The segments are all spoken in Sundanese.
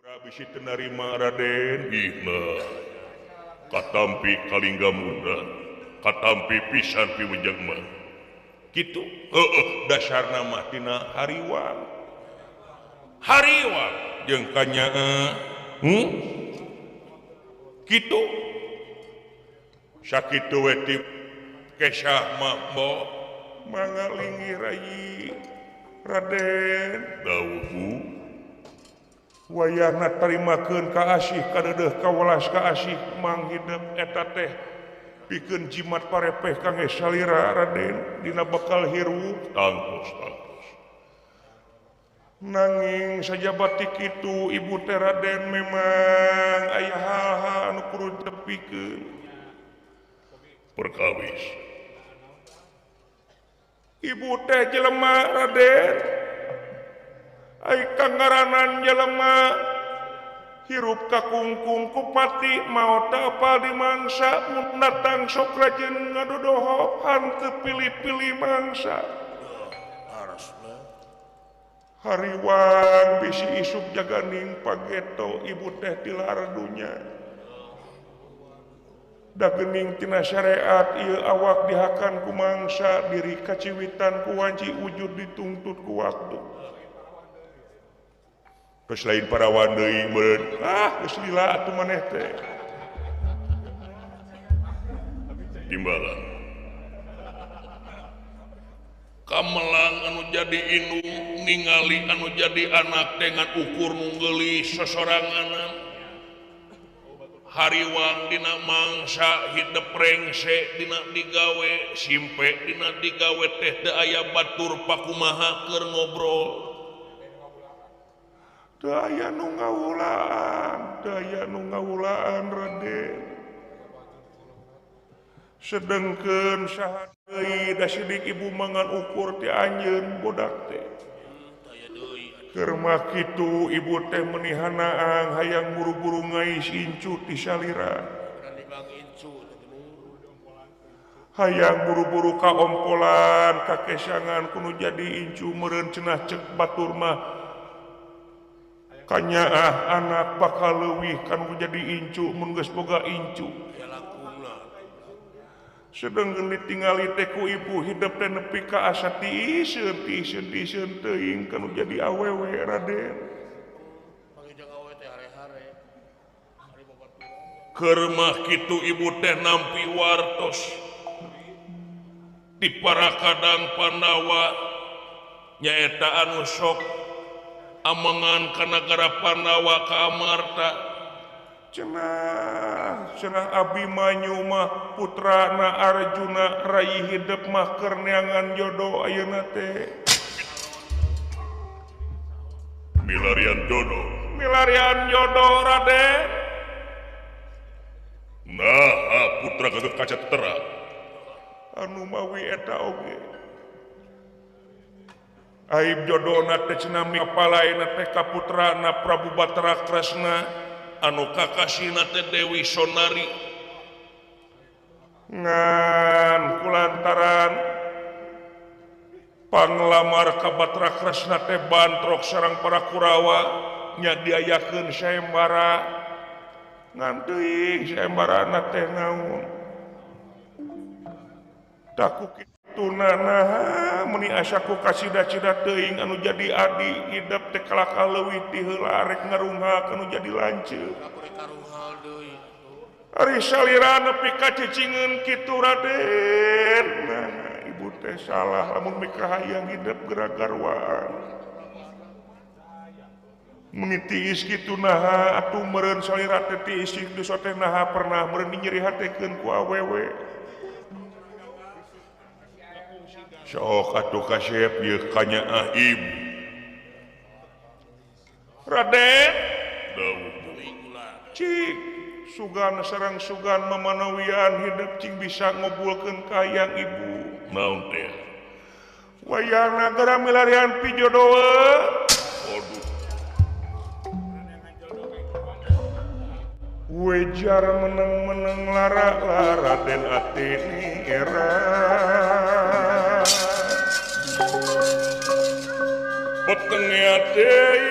bisi tenarima Raden katampi Kalingga Muda katampi pisan piwujang mah gitu dasar nama tina hariwang jeung kanyaa gitu sakitu we ti Kesah Mambo mangalingi Rai Raden dawuh wayahna tarimakeun ka asih kadeudeung kawelas ka asih manghidep eta teh pikeun jimat parepeh kangge salira Raden dina bakal hirup tangtos nanging sajabat ti kitu ibu teh Raden memang aya hal-hal anu kudu tepikeun perkawis ibu teh jelema Raden ai kangaranan jelema hirup kakungkung kupati maot apal di mangsa mun datang sok rajin ngadodohop hanteu pilih-pilih mangsa hariwang bisi isuk jaganing pageto ibu teh tilar dunya da geuning tina syariat ieu awak dihakan ku mangsa diri kaciwitan ku wanci wujud ditungtut ku waktu terus lain parawan deui meureun geus lila atuh maneh teh timbalan kamelang anu jadi indung ningali anu jadi anak dengan ukur nu geulis sosoranganan hariwang dina mangsa hidep rengse dina digawe simpe dina digawe teh teu aya batur pakumaha keur ngobrol daya nu ngawulaan Raden sedengkeun saha deui da sidik ibu mangan ukur ti anjeun bodak teh keur mah kitu ibu teh menihanaang hayang buru-buru ngais incu ti salira hayang buru-buru kaompolan kakesangan kudu jadi incu meureun cenah cek batur mah kanyaah anak bakal leuwih kan jadi incu mun geus boga incu sedengkeun ditingali teh ku ibu hidep teh nepi ka asa tiiseun teuing kan jadi awewe Raden keur mah kitu ibu teh nampi wartos di Parakadang Pandawa nyaeta anu sok amangan ka nagara Pandawa ka Amarta cenah Abimanyu mah putrana Arjuna rai hidep mah keur neangan jodoh ayeuna teh milarian jodoh Raden nah putra Gatot Kaca Tera anu mawi eta oge aib jodohna teh cenah mipalaina teh ka putrana Prabu Batara Kresna anu kakasihna teh Dewi Sonari ngan kulantaran panglamar ka Batara Kresna teh bantrok sareng para Kurawa nya diayakeun sayembara ngan teuing sayembarana teh naon taku tunana meni asaku kasida-cida teuing anu jadi adi hidep teh kalaka leuwih ti heula arek ngarungha anu jadi lanceuk ari salira nepi ka cicingeun kitu Raden nah ibu teh salah lamun mikah hayang hidep geragarwaan meni tiis kitu naha atuh meureun salira teh tiis kitu teh naha pernah meureun nyeri hatekeun ku awewe sok atuh kasep ieu kanyaah ibu Raden dawuh cik sugan sareng sugan mamanawian hidep cing bisa ngobulkeun ka hayang ibu naon teh wayahna gara milarian pijodoeun aduh wejar meneng-meneng lara Raden atini era petengnya deui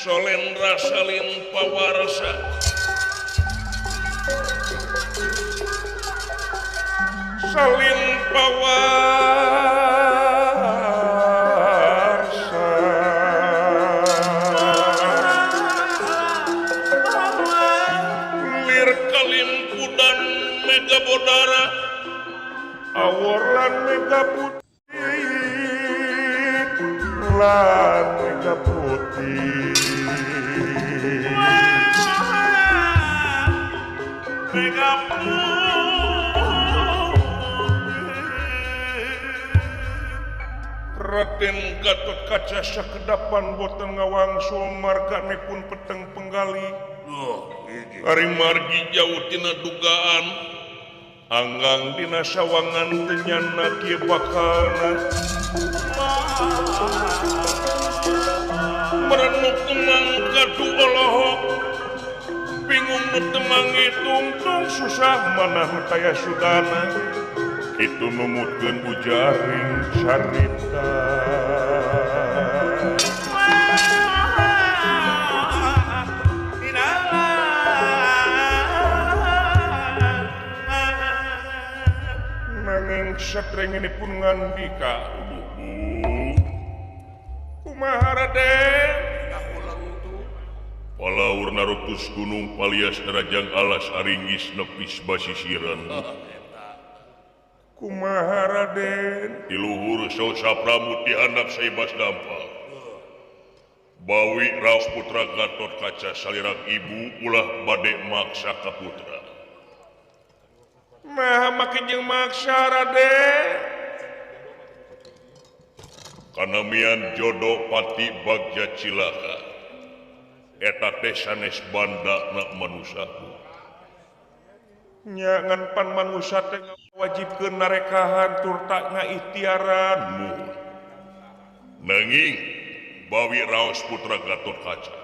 Solendra salin pawarsa salin pawarsa lir kalimpudan mega bodara aworlan mega putih lan mega putih mega Raden Gatot Kaca sakedapan boten ngawangsul marganipun peteng penggali Ari margi jauh tina dugaan anggang dina sawangan tenyana kieu bakalna merenuk kemang kadu Allahok bingung nu temangi tungtung susah manah taya sudana itu numutkeun ujaring carita nanging satrenginipun ngandika kumaha Raden Palaur narutus gunung palias nerajang alas aringgis nepis basisiran kumaha Raden Diluhur Sosa Pramuti anak Saibas Dampal Bawi Raos Putra Gatot Kaca salirang ibu ulah bade maksa ka putra mah makin jeung maksa Raden kanamian jodoh pati bagja cilaka eta teh sanes bandana manusaku nya ngan pan manusia teh wajibkeun narekahan tur tak ngaikhtiaran nanging Bawi Raos Putra Gatot Kaca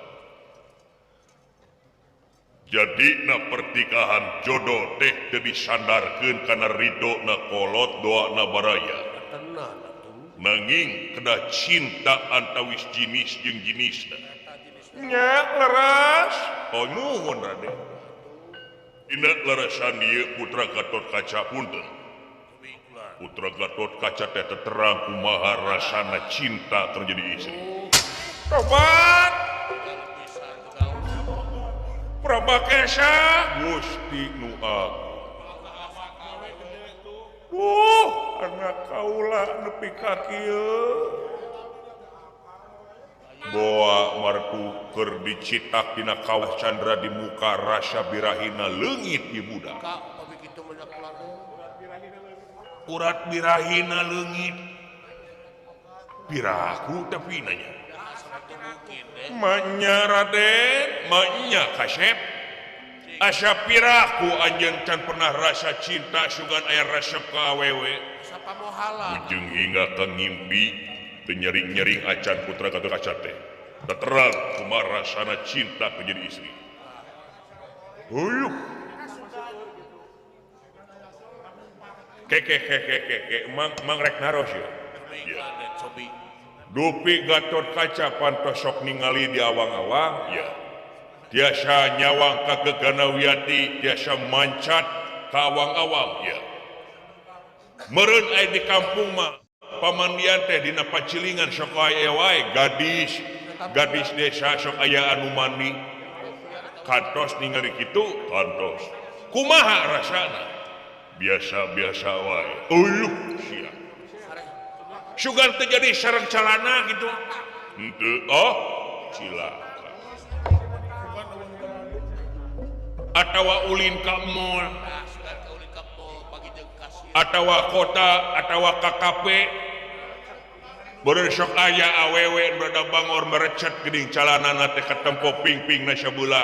jadi na pertikahan jodoh teh teu disandarkeun kana ridho na kolot doa na baraya nanging kedah cinta antawis jinis jeung jinisna nya leras oh nuhun Raden dina larasan dieu Putra Gatot Kaca punten Putra Gatot Kaca teh terang kumaha rasana cinta terjadi istri tobat Prabakesa Gusti nu anak kaula nepi ka kieu boa martu keur dicitak dina kawah candra di muka rasa birahina leungit di budak urat birahina leungit biraku tapi nanya manya Raden manya kasep asa piraku anjeun can pernah rasa cinta sugan aya resep ka awewe ujung hingga ke ngimpi teu nyering-nyering acan Putra Gatot Kaca teh terang kumaha rasana cinta ke jadi istri huyuh ke mang rek naros ya dupi Gatot Kaca pantos sok ningali di awang-awang ya tiasa nyawang ka Gegana-Wiyati tiasa mancat ka awang-awang ya meureun aya di kampung mah pamandian teh dina pacilingan sok aya wae gadis desa sok aya anu mandi kantos ningali kitu kantos kumaha rasana biasa-biasa wae uyuh sia sugan teu jadi sareng calana gitu henteu cilaka atawa ulin ka mall atawa kota atawa KKP beureun sok aya awewe bada bangor merecet geuning calanana teh katempo ping-ping na sabeula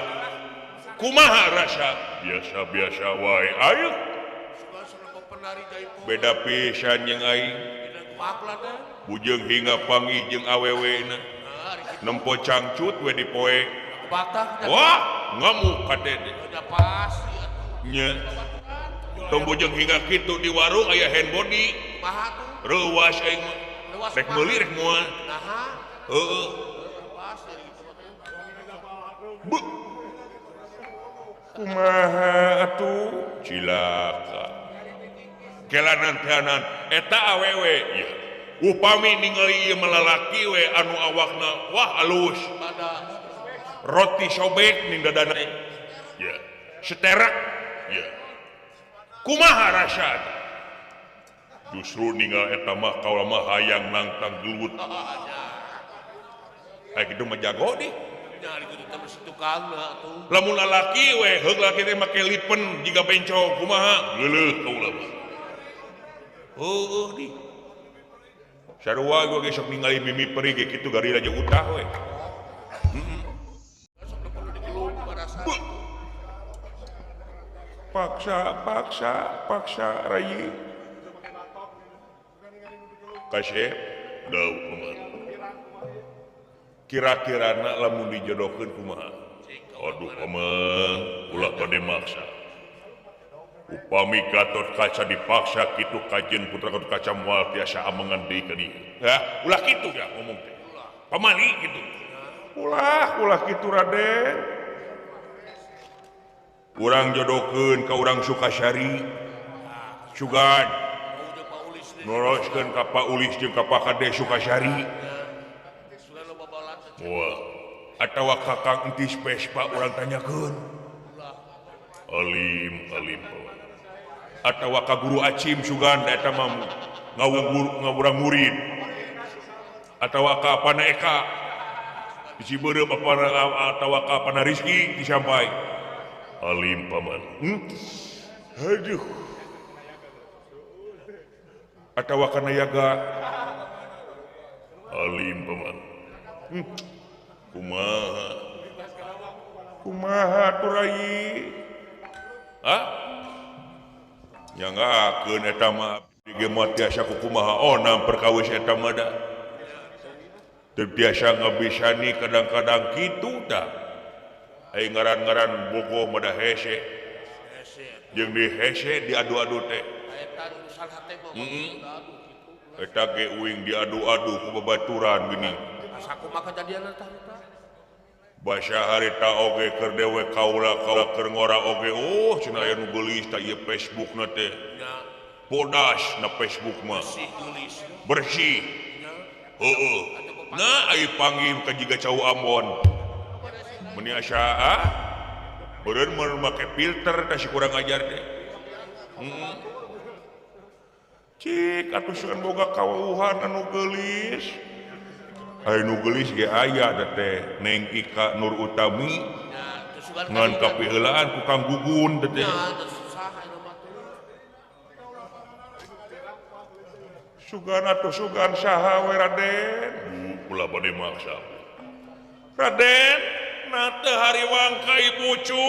kumaha rasa biasa-biasa wae ayo beda pisan jeung aing bujeng hingga panggih jeung awewena nempo cangcut we dipoe wah ngamuk kadede nya tong bujeng hingga kitu di warung aya hand body reuwas aing rek meuli rek moal heueuh kumaha atuh cilaka kelanan eta awewe ya upami ningali ieu melalaki we anu awakna wah alus roti sobek ning dadana ya seterak ya kumaha rasa justru ninggal eta mah kaula mah hayang nangtang gelut aya kitu mah jago di nyari kudu teh mesti tukangna atuh lamun lalaki we heug lalaki teh make lipen jiga bencong kumaha geuleuh kaula mah di sarua gua ge sok ningali mimi peri ge kitu gari aja utah we paksa rayi kasep dau kumaha kira-kirana lamun dijodohkeun kumaha aduh pamang ulah pada maksa upami Gatot Kaca dipaksa kitu kajen putra Gatot Kaca moal tiasa amangan deui ka dieu ya ulah kitu ya ngomong teh pamali kitu ulah kitu Raden urang jodohkeun ka urang Sukasari sugan noroskeun ka Pak Ulis jeung ka Pak Kade Sukasari wah atawa kakang entis Vespa urang tanyakeun alim atawa ka guru Acim sugan eta mah ngawurang murid atawa ka Apana Eka di Ciberem atawa ka Apana Rizki disampai alim paman aduh atawa kana Yaga alim paman kumaha tuh rayi nyanggakeun eta mah ge mah tiasa kumaha onam perkawis eta mah da teu tiasa ngabisani kadang-kadang kitu da ai ngaran-ngaran bogoh mah da hese jeung di hese diadu-adu teh eta urusan hate mah eta ge uing diadu-adu ku babaturan geuning asa kumaha kejadian eta Basya harita oge keur dewe kaula keur ngora oge cenah aya nu geulis ta ieu Facebook na teh bodas na Facebook mah bersih heueuh nah ai panggil ka jiga cau Ambon meni asa beureun mun make filter teh si kurang ajar teh cik atuh sieun boga kawuhan anu geulis anu geulis ge aya da teh Neng Ika Nur Utami ngan kapiheulaan ku Kang Gugun teh sugan saha we Raden ulah bade maksa Raden na teu hariwang ka ibu cu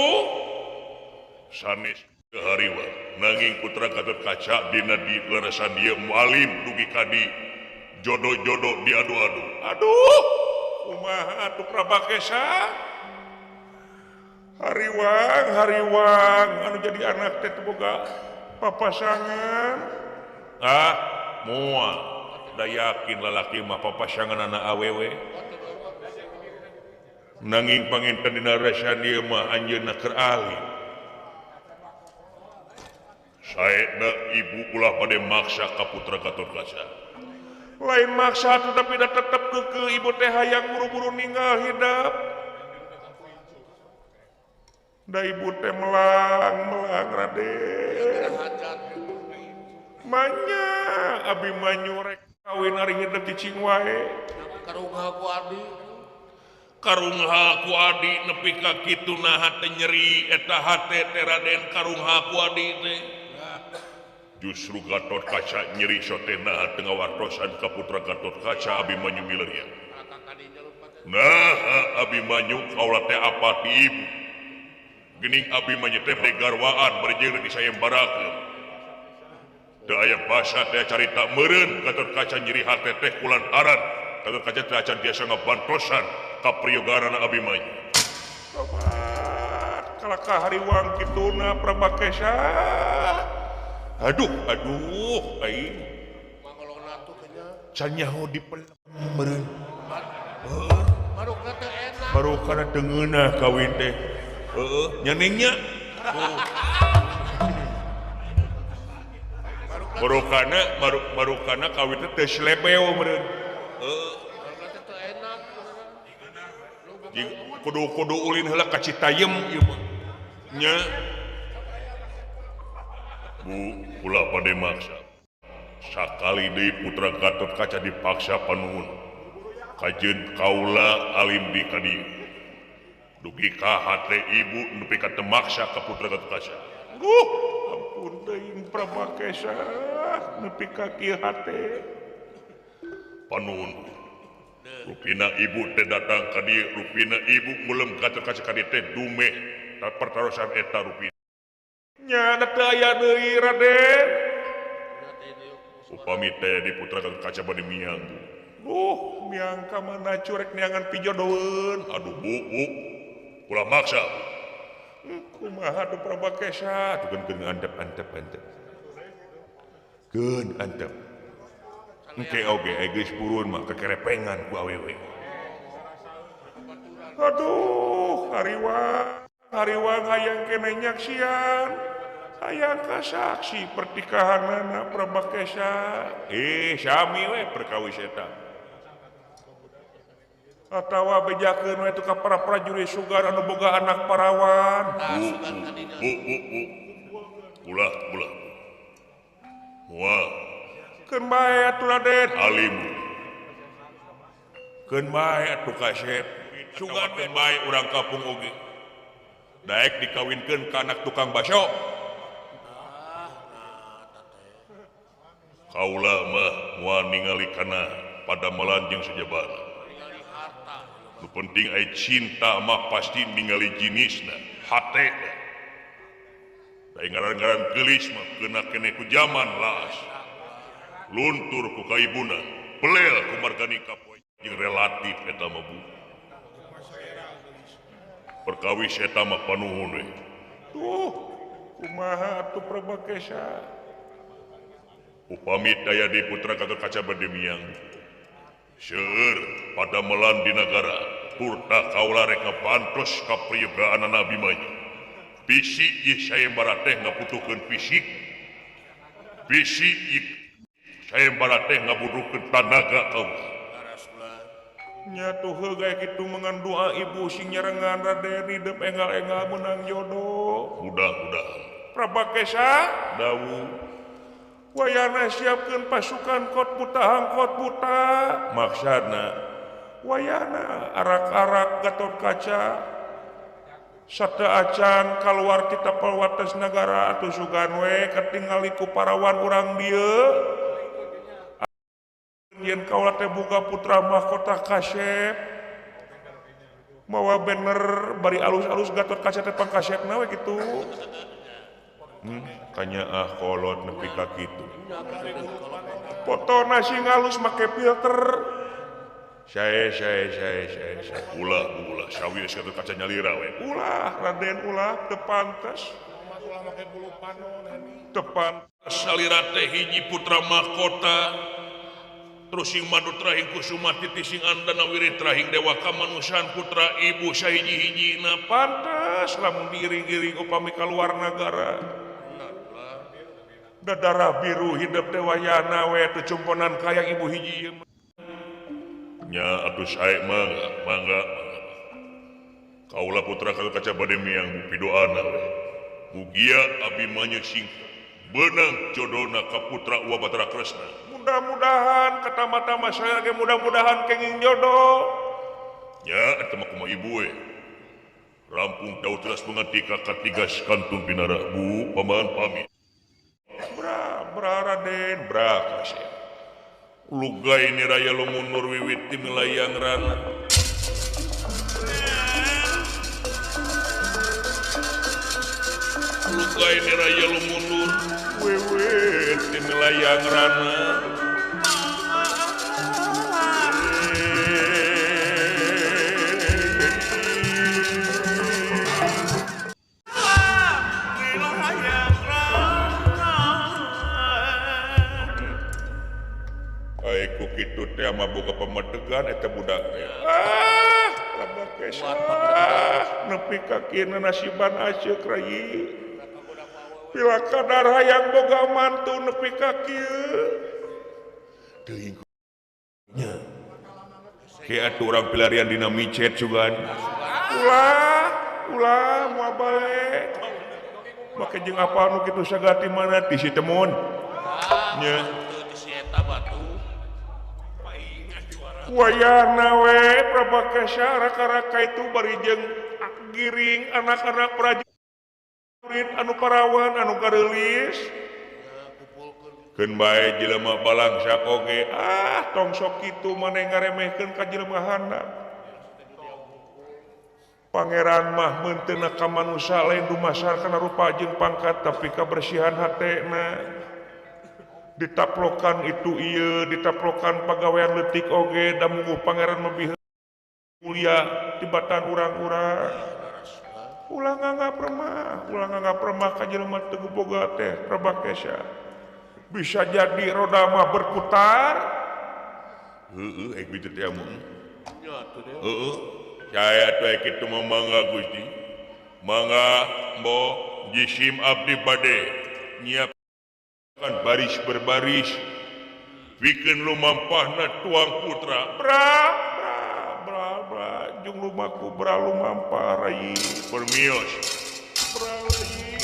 sanes hariwang nanging putra Gatot Kaca dina di leresan dieu mualim dugi kadi jodoh-jodoh diadu-adu aduh kumaha atuh Prabakesa hariwang anu jadi anak teh boga papasangan moal da yakin lalaki mah papasangan anak awewe nanging panginten dina resan ieu mah anjeunna keur alim saena ibu ulah bade maksa ka putra Gatot Kaca lain maksa tapi dah tetap ke ibu teh hayang buru-buru ninggal hidup da ibu teh melang Raden manya abi manyurek kawin hari hidup di Cingwae karungha ku adi nepi ka kitu nah hate nyeri eta hate teh Raden karungha ku adi teh justru Gatot Kaca nyeri sotena tengah wartosan ka putra Gatot Kaca Abimanyu mileureun nah Abimanyu kaula teh apa ti ibu geuning Abimanyu teh garwaan berjeun di sayembarakeun teu aya basa teh carita meureun Gatot Kaca nyeri hate teh kulantaran Gatot Kaca teh acan biasa ngabantosan ka priyogarana Abimanyu kalaka hariwang kituna Prabakesa aduh aing can nyaho dipelem meureun marugna teu enak baru karena tengenah kawin teh nyaningnya baru karena kawin teh selebeo meureun kudu ulin heula ka Citayam ieu mah nya Bu ulah pada maksa sakali deui putra Gatot Kaca dipaksa panuhun kajeun kaula alim di kadieu dugi ka hate ibu nepi ka teu maksa ka putra Gatot Kaca ampun deui Prabakesa nepi ka kieu hate panuhun rupina ibu teh datang ka dieu rupina ibu mulem Gatot Kaca ka dieu teh dumeh pertarusan eta rupina nya teu aya deui Raden upami teh di putra Gatot Kaca bade miang miang ka mana curek neangan pijodoeun aduh bu ulah maksa kumaha tuh Prabakesa tuh keun antep keun antep engke oge geus purun mah kekerepengan ku awewe aduh hariwang hayang kene nyaksian hayang kasaksi pertikahanana Prabakesa sami we perkawis eta atawa bejakeun we ka para prajurit sugar anu boga anak parawan ulah moal keun bae atuh Raden alim keun bae atuh kasep sugan keun bae urang kampung oge daek dikawinkeun ka anak tukang baso kaula mah moal ningali kana padamelan jeung sajabana nu penting aya cinta mah pasti ningali jinisna hate da ngaran-ngaran geulis mah keuna keneh ku zaman laas luntur ku kaibuna belel ku margani kapoe jeung relatif eta mah Bu perkawis eta mah panuhun we kumaha atuh Prabakesa upami daya di putra Gatot Kaca bade miang seueur padamelan di nagara turta kaula rek ngabantos ka priyogaan Nabi mah bisi ieu sayembara teh ngabutuhkeun fisik bisi sayembara teh ngabutuhkeun tanaga kaula nya tuh heugay kitu mengan doa ibu sing nyerengan Raden hidup enggal-enggal menang jodoh mudah-mudahan Prabakesa dawuh wayana siapkeun pasukan kot buta maksudna wayana arak-arak Gatot Kaca sateu acan kaluar ti tapal wates nagara atuh sugan we katingali ku parawan urang dieu yen kaula teh boga putra mahkota Kasep mawa bener bari alus-alus Gatot Kaca teh pangkasepna we kitu kanya kolot nepi ka kitu fotona sing halus make filter sae ulah sawi Gatot Kaca nyalira we ulah Raden ulah teu pantes ulah make bulu panon teu pantes salira teh hiji putra mahkota terus sing madu trahing kusuma titi sing andana wirid trahing dewa kamanusan putra ibu sahiji-hijina pantes lamun diiring-iring upami kaluar nagara dadara biru hidup dewayana we teu cumponan kayang ibu hiji nya atuh sae mangga kaula putra Gatot Kaca bade miang pidoana we mugia abi mah sing beunang jodona ka putra Uwa Batara Kresna mudah-mudahan kata mata saya ge mudah-mudahan kenging jodoh nya eta mah kumaha ibu we rampung daud teras mengatika katigas kantun binara Bu paman pamit bra Raden bra kasih lugay ni raya lumunur wiwit ti melayang rana lugay ni raya lumunur wiwit ti melayang rana kitu teh mah boga pamedegan eta budak teh Prabakesa nepi ka kieu nasiban asyik rai. Pila kadar hayang boga mantu nepi ka kieu. Teuing nya. Kayak atuh urang pilarian dina micet sugan. Ulah moal balik. Make jeung apa anu kitu sagati mana ti si Temon. Nya. Si eta batu. Wayahna we Prabakesha raka-raka itu bari jeung giring anak-anak prajurit anu parawan anu gareulis. Keun bae jelema balangsa oge tong sok kitu maneh ngaremehkeun ka jelemahanna. Pangeran mah menteuna ka manusia lain dumasar kana rupa jeung pangkat tapi kabersihan hatena. Ditaplokan itu ieu ditaplokan pagawean leutik oge da mungguh pangeran mabih mulia tibatan urang-urang. Ulah ngangapramah ka jelema teu boga teh Prabakesha. Bisa jadi roda mah berputar. Heueuh kitu teh amun. Heueuh. Saya teh kitu mah mangga Gusti. Mangga mbok jisim abdi bade nyiap kan baris berbaris bikin lumampahna tuang putra bra jung lumaku bra lumampah rai permios bra rai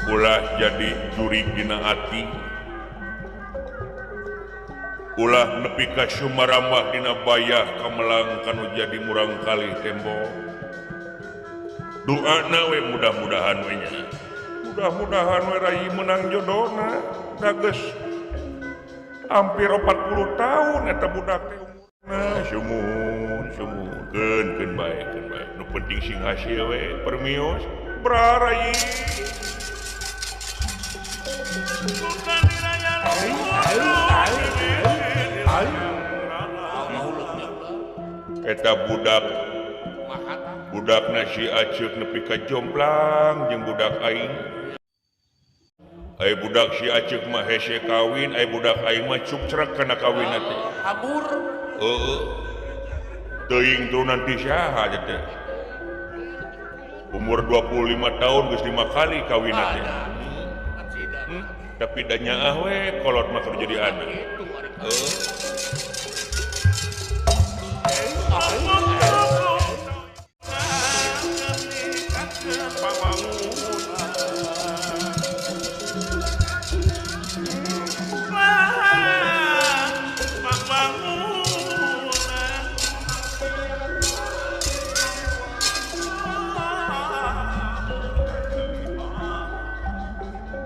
ulah jadi juri dina ati ulah nepi ka sumaramah dina bayah kamelang kanu jadi murang kali tembok. Doana we mudah-mudahan we nya. Mudah-mudahan we rai menang jodona. Da geus hampir 40 tahun eta budak teh umurna. Sumuh keun bae. Nu penting sing hasil we permios. Bra rai. Eta budak nasi Aceuk nepi ka jomplang jeung budak aing. Ai budak si Aceuk mah hese kawin, ai budak aing mah cukcrek kana kawinna teh. Kabur. Heeh. Teuing turunan ti saha teh. Umur 25 tahun geus 5 kali kawinna teh. Tapi da nyaah we kolot mah keur jadi anak.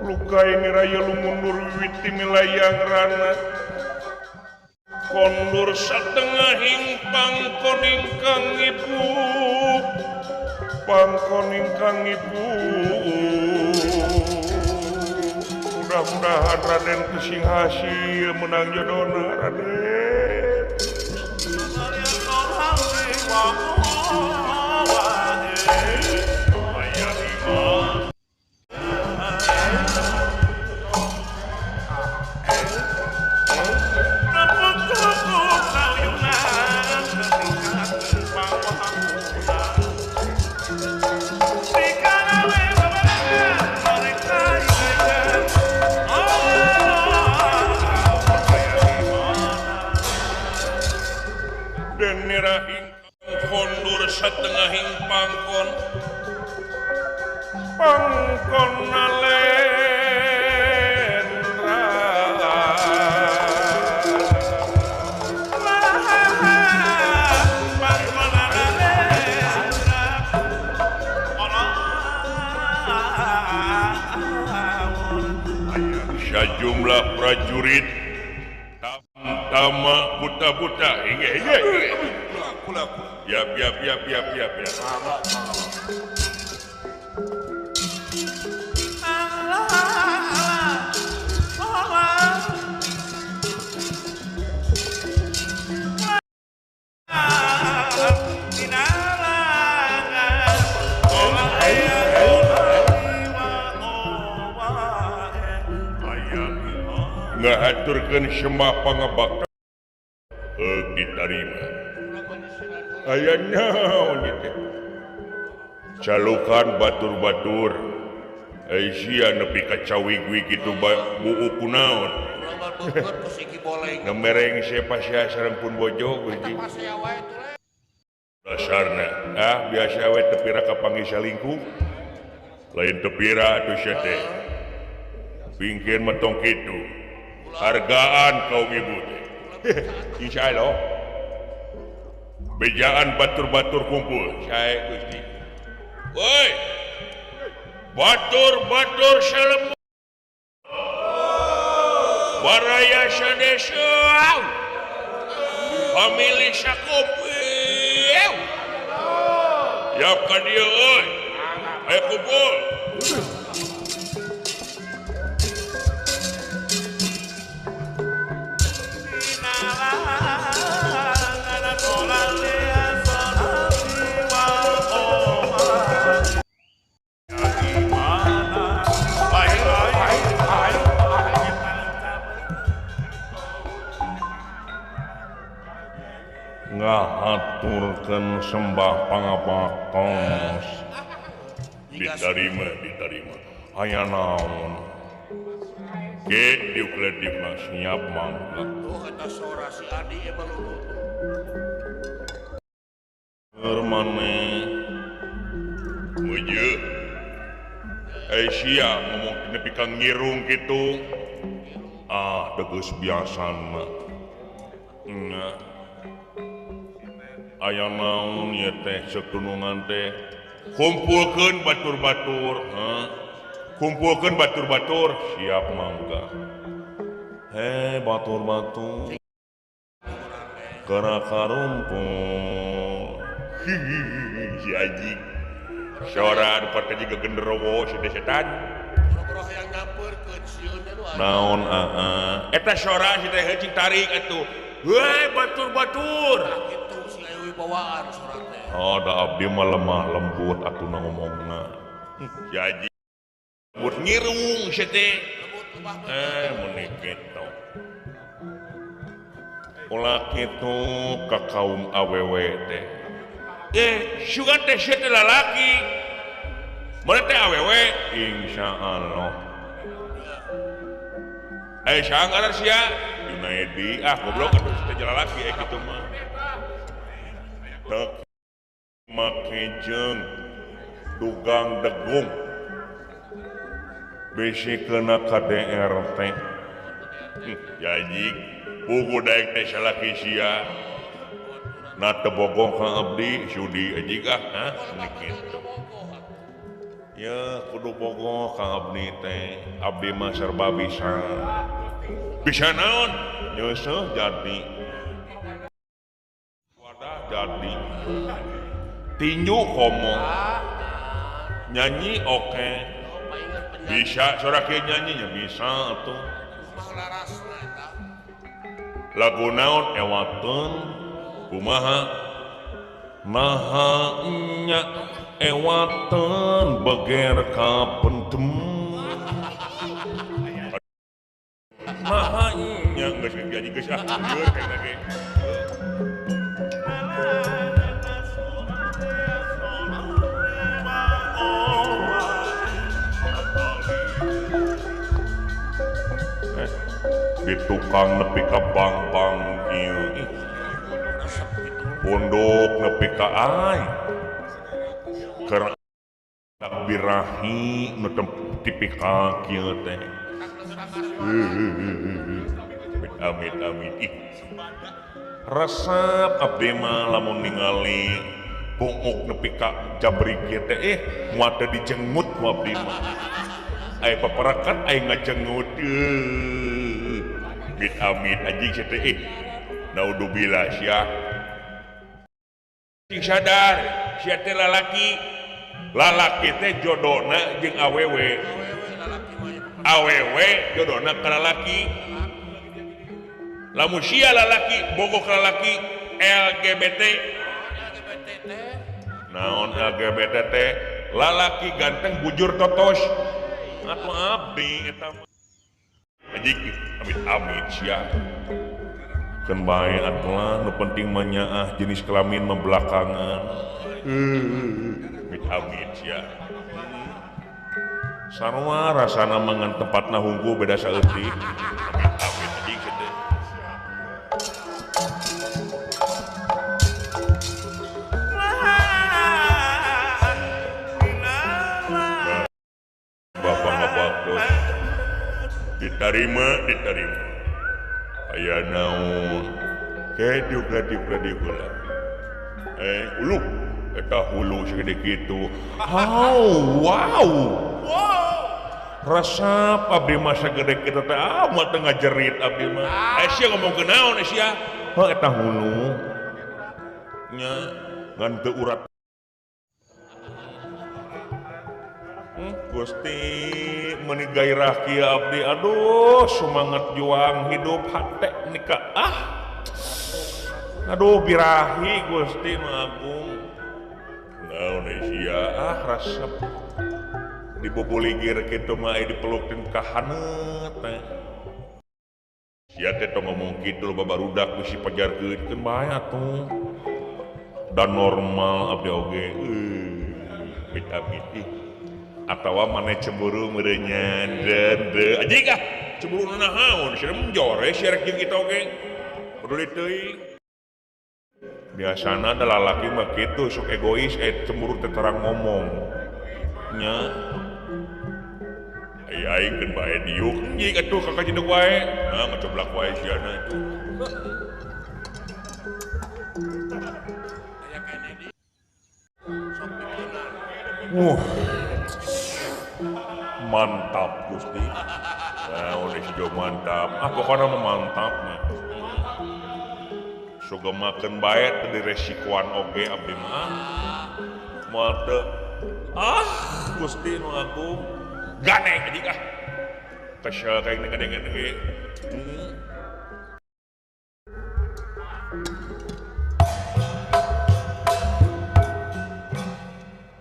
Luka ini raya lumundur wiwiti milayang rana kondur satengahing pangkoning kang ibu mudah-mudahan Raden kesing hasil menang jodona Raden satengahing pangkon nalendra sajumlah prajurit tama buta-buta hingga Yap. ngahaturkeun sembah pangebakti ditarima aya naon ieu teh calukan batur-batur sia nepi ka cawig-wig kitu buu kunaon ngemereng siapa sia sareng pun bojo gusti dasarna biasa we tepira kapanggih salingkuh lain tepira atuh sia teh pingkeun metong kitu hargaan kaum ibu teh insyaallah bejaan batur-batur kumpul sae gusti woi batur-batur salem baraya sadesa pamilih sakopi ya ka dieu euy aya kumpul ngahaturkeun sembah pangabaktos ditarima aya naon ge diukle-diukle siap mangga tuh kata sora si Adi balulu Hermane meuje sia ngomong nepi ka ngirung kitu degeus biasana aya naon ieu teh setunungan teh kumpulkeun batur-batur kumpulkeun batur-batur siap mangga batur-batur gerak karumpul si anjing sora anu pake jiga genderowo si setan boro-boro hayang nyampeurkeun sieun anu naon eta sora si teh heucing tarik atuh hei batur-batur kitu si aya wibawaan sora teh da abdi mah lemah lembut atuh ngomongna si anjing lembut ngirung si teh meuni kitu ulah kitu ka kaum awewe teh sugan teh sia teh lalaki mana teh awewe insyaallah sanggaran sia Junaedi goblok atuh teh lalaki kitu mah teu make jeung dugang degung bisikeunna ka DR teh jajing pugu daek teh salaki sia na teu bogoh ka abdi sudi anjing kitu ya kudu bogoh ka abdi teh abdi mah serba bisa naon nyeuseum jadi wadah jadi tinju komo nyanyi oke bisa sora kieu nyanyi nya bisa atuh lagu naon ewateun kumaha naha nya ewateun beger ka pentem naha nya geus jadi geus keur kayakna ge di tukang nepi ka bang-bang ieu pondok nepi ka ai keur birahi nu tipikal kieu teh amit resep abdi mah lamun ningali bunguk nepi ka jabri kieu teh moal teu dijengut ku abdi mah aya paparakan aya ngajengut amit anjing sia teh naudzubillah sia sing sadar sia teh lalaki teh jodona jeung awewe jodona ka lalaki lamun sia lalaki bogoh ka lalaki LGBT naon LGBT teh lalaki ganteng bujur totos atuh abdi eta dik amit sia kan bae atuh nu penting mah nyaah jenis kelamin mah belakangan amit sia sarua rasana mangan tempatna hungkul beda saeutik amit dik sedeh bapak ngabaktos diterima aya naon kedu gladi heula ulu eta hulu segede kitu wow resep abdi mah sagede kitu teh amat teu ngajerit abdi mah sia ngomong kenaon sia eta hulu nya ngan teu urat Gusti meuni gairah kieu abdi aduh semangat juang hidup hate nikah aduh birahi Gusti nu agung naon sia resep diboboligir kitu mah dipelukkeun ka haneut teh sia teh tong ngomong kitu babarudak bisi pajarkeun bae atuh dan normal abdi oge amit atawa maneh cemburu merenya dende anjing cemburu naon sia menjore sia rek jeung kita oge peduli teuing biasana da lalaki mah kitu sok egois cemburu teh terang ngomong nya aing keun bae diuk anjing atuh ka kajedeg wae ngacoblak wae siana itu aya Kennedy sok pikiran mantap Gusti udah sejauh mantap pokoknya mantap mah suga makan baik tadi resikoan oge abdi mah mata Gusti nu agung ganeng aja kesel kayak ngedengen ge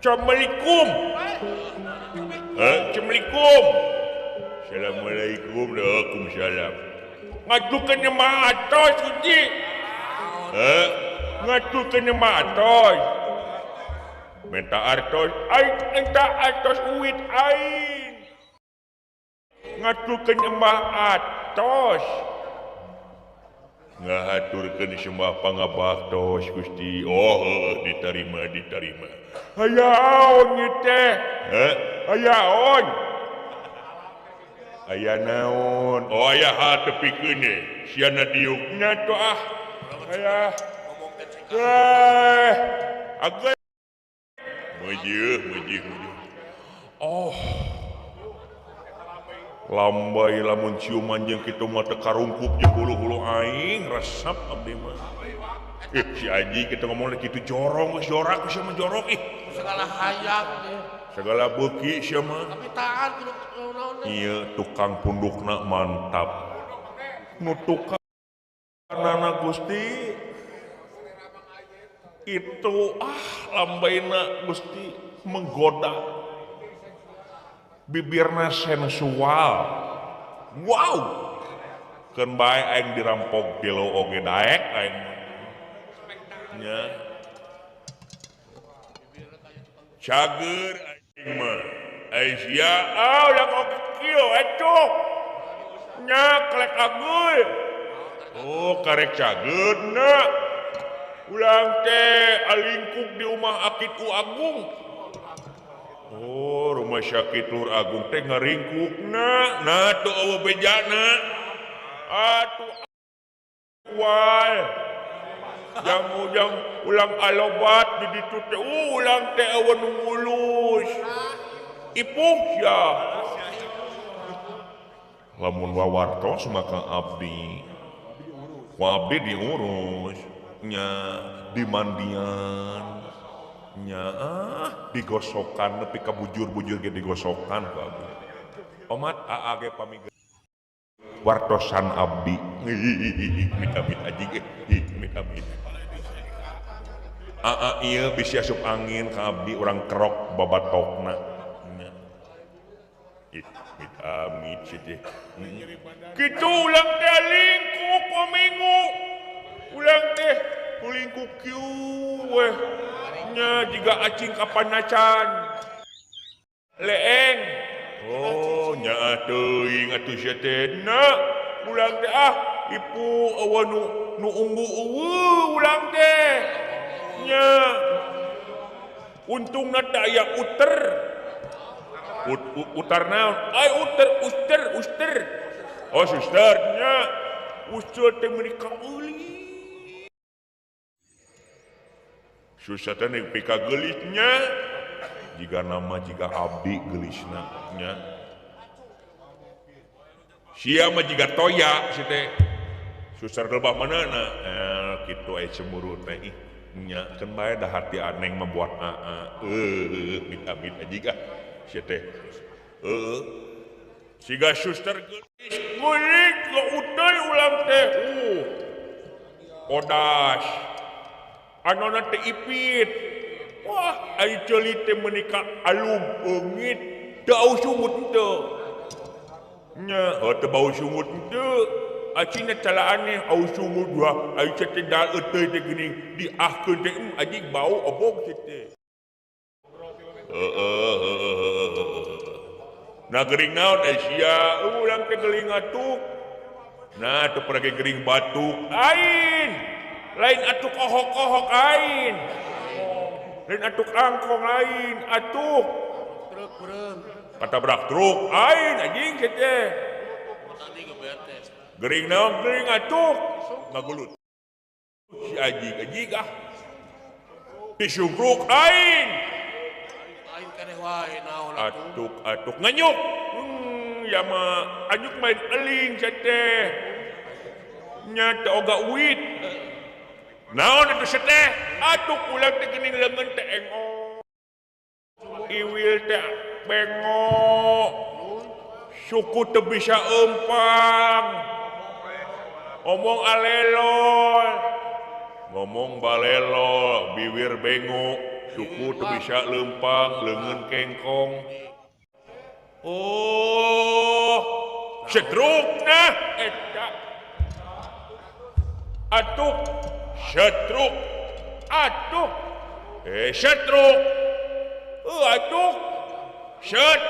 Assalamualaikum. Assalamualaikum. Assalamualaikum. Waalaikumsalam. Ngajukeun nyembah atos suci. Ngajukeun nyembah atos. Minta artos, aing minta artos uwit aing. Ngajukeun nyembah atos. Ngahaturkeun sembah pangabaktos Gusti. Diterima. Hayaon ieu teh. Hayaon. Aya naon? Aya hatepikeun ye. Siana diukna tuh aya. Agak. Meujeuk. Lambai lamun ciuman jeung kitu mah teu karungkup jeung hulu-hulu aing resep abdi mah. Si Aji kita ngomong lagi kitu jorong geus jorak geus mah jorok segala hayang segala beuki sia mah. tapi tahan kudu naon Iya tukang pundukna mantap. Nu tukang nana Gusti itu lambaina Gusti menggoda. Bibirna sensual. Wow. Keun bae aing dirampok dilo oge daek aing. Nya. Cager aing mah. Sia udah kok kieu ecok. Nya klek ageul. Karek cageurna. Ulang teh alingkuk di rumah Akiku Agung. Rumah sakit Lur Agung teh ngaringkukna. Nah tuh awa bejana. Atuh wal. Jang ulang alobat di ditu teh ulang teh awa nu mulus. Ipuh sia. Lamun wawartos maka abdi. Wa abdi diurus. Nya dimandian. Nya digosokan nepi ka bujur-bujur ge digosokan ku abdi. Omat aage pamiga wartosan abdi. Mit aji ge. Mit. Ieu bisi asup angin ka abdi urang kerok babatokna. Mit amit sih teh. Kitu ulang teh lingkuk minggu. Ulang teh lingkuk kieu weh. Nya jiga acing kapanacan. Leeng. Oh, nya teuing atuh sia teh. Nah, ulang teh ipu awa nu ungu ulang teh. Nya untungna teh aya uter. Utar naon? Ai uster. Oh, suster. Nya uster teh meuni kaeuling. Susah teh nepi ka geulisnya. Jika nama jika abdi geulisna nya. Sia mah jiga toya si teh. Suster lebah manana? Kitu aya cemburu teh nya can bae da hati aneng membuat amit ajiga si teh. Siga suster geulis Ngulik ke uter ulang teh. Odas. Anona teh ipit. Wah, ai ceuli teh menika alum eungit teu au sungut teu. Nya, teu bau sungut teu. Acina calaane au sungut dua, ai teh dal euteui teh geuning diahkeun teh aji bau obog teh. Nah gering naon sia ulang teh geuling atuk. Nah teu peragi gering batuk. Ain. Lain atuk kohok-kohok ain. Lain atuk angkong lain atuk. Truk beureum. Kata brak truk. Ain anjing teh. Tadi gebetes. Gering naon gering atuk. Ngagulut. Si ajig disungkruk ain. Aing keneh wae naon atuh. Atuk nganyuk. Ya mah anyuk main eling teh. Nya teh oga uit. Naon atuh teh? Atuk ulang teh geuning leungeun teh engo. Iwil teh bengok. Suku teu bisa empang. Omong alelol. Ngomong balelol, bibir bengok, suku teu bisa lempang, leungeun kengkong. Oh, setruk nah eta. Atuk, setruk. Atuk. Setruk. Atuk. Set.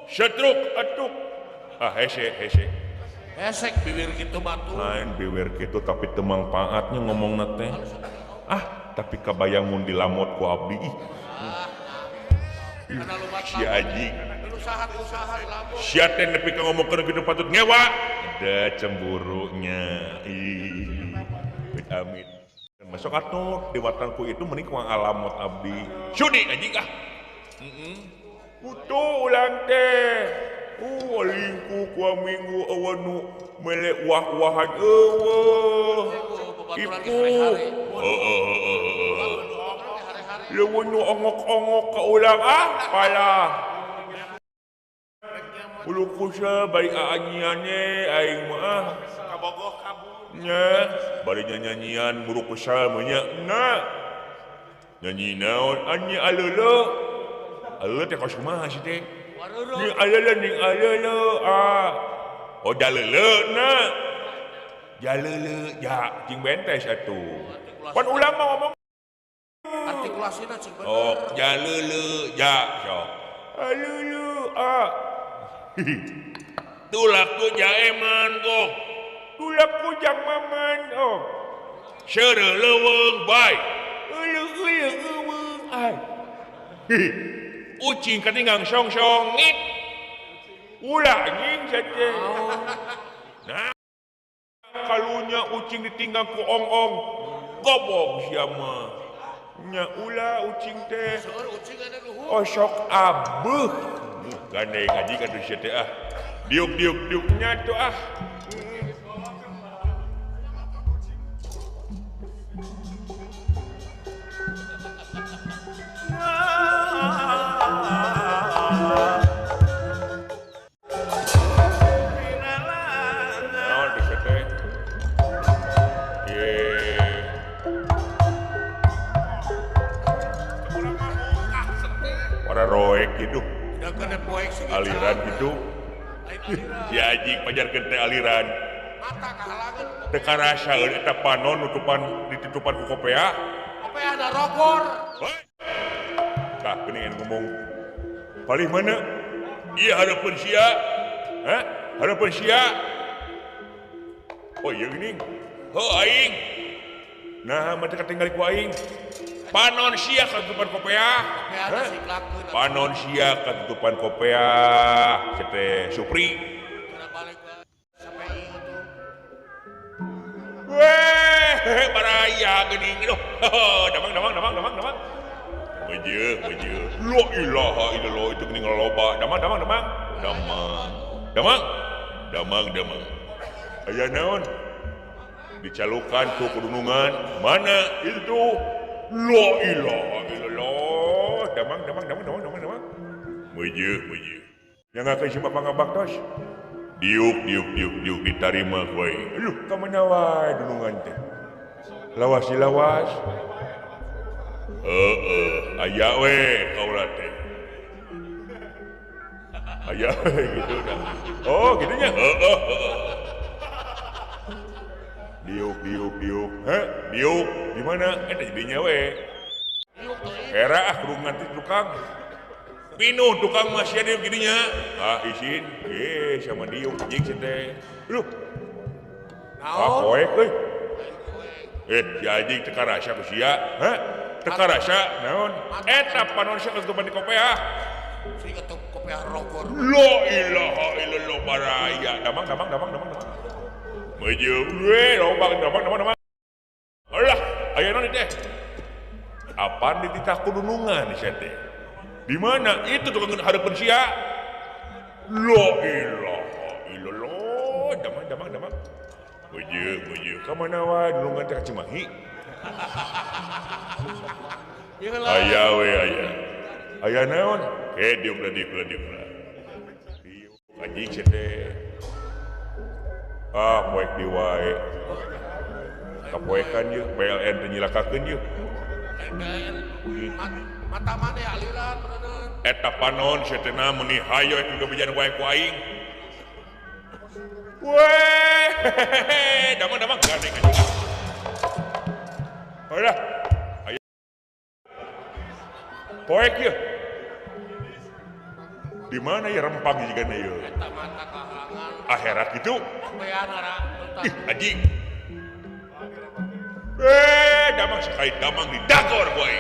Setruk atuk. Hese. Esek bibir kitu batu. Lain biwer gitu tapi teu mangpaatnya ngomongna teh. Tapi kabayang mun dilamot ku abdi. Kana lumat Si Aji. usaha lamun. Sia teh nepi ka ngomongkeun kitu patut ngewa. Da cemburunya. Amit. Masuk atuh diwatanku itu mending ku alamot abdi. Sudi anjing Utuh ulang teh. Lingku ku minggu awanu melek wah-wahan eueuh. Ipu. Leuweun nu ongok-ongok ka ulang pala. Ulu kusa bari aanyiannya aing mah kabogoh kabu. Nya, bari nyanyian buru kusa mah nya. Nah. Nyanyi naon anyi aleuleu. Aleuleu teh kumaha sih teh? Ning alele oh jalele na jalele ya cing bentes atuh pan ulang mah ngomong Artikulasina cing bener. oh jalele ya sok alele tulak ku jaeman kok tulak ku jamaman seureuh leuweung bae euleung ai ucing ketinggang song-song ngit ulah anjing saja nah kalunya ucing ditinggang ku ong-ong gobok siapa nya ulah ucing teh Seueur ucing anu luhur. osok abeuh gandeng anjing atuh sia teh diuk nya tuh roek gitu kena poek sih. aliran gitu si anjing pajarkeun teh aliran Mata kehalangan. teu karasa eta panon nutupan ditutupan ku kopea Apa ada rokor? tah geuning ngomong palih mana ieu hareupeun sia hareupeun sia oh iya geuning aing nah mah teu katinggali ku aing panon sia katutupan kopea Apa ada siklakeun. panon sia katutupan kopea cete supri Kena balik lah. Sampai ieu tuh. weh baraya geuning aduh damang Beje la ilaha illallah itu geuning loba damang aya naon dicalukan tuh kedunungan mana itu la ilaha illallah damang beje yang akan si bapak ngabaktos diuk ditarima wae aduh ka mana wae dunungan teh lawas aya we kaulah teh aya we gitu dah oh gitunya diuk diuk gimana eta jadinya we era kudu nganti tukang pinuh tukang masih ada gininya izin sama diuk jeung si teh aduh poek euy si anjing teu karasa ku sia teu karasa naon eta panon sia ketutupan di kopea Si ketuk kopiah rokor. la ilaha illallah baraya damang meujeum we damang alah aya naon teh apaan di titah kudunungan di sia teh di mana itu tukang hareupeun sia la ilaha illallah damang meujeum ka mana wae dunungan teh Cimahi aya we aya naon diuk anjing si teh poek di wae kapoekan yeuh PLN teh nyilakakeun yeuh Mata mana ya aliran bener. eta panon si teh na meuni hayo itu gabejan wae ku aing weh damang gandeng anjing udah ayo poek yeuh di mana ya rempang juga nih yeuh Eta mata kehalangan. akhirat gitu Kopiah nara. anjing damang sekali damang di dagor gue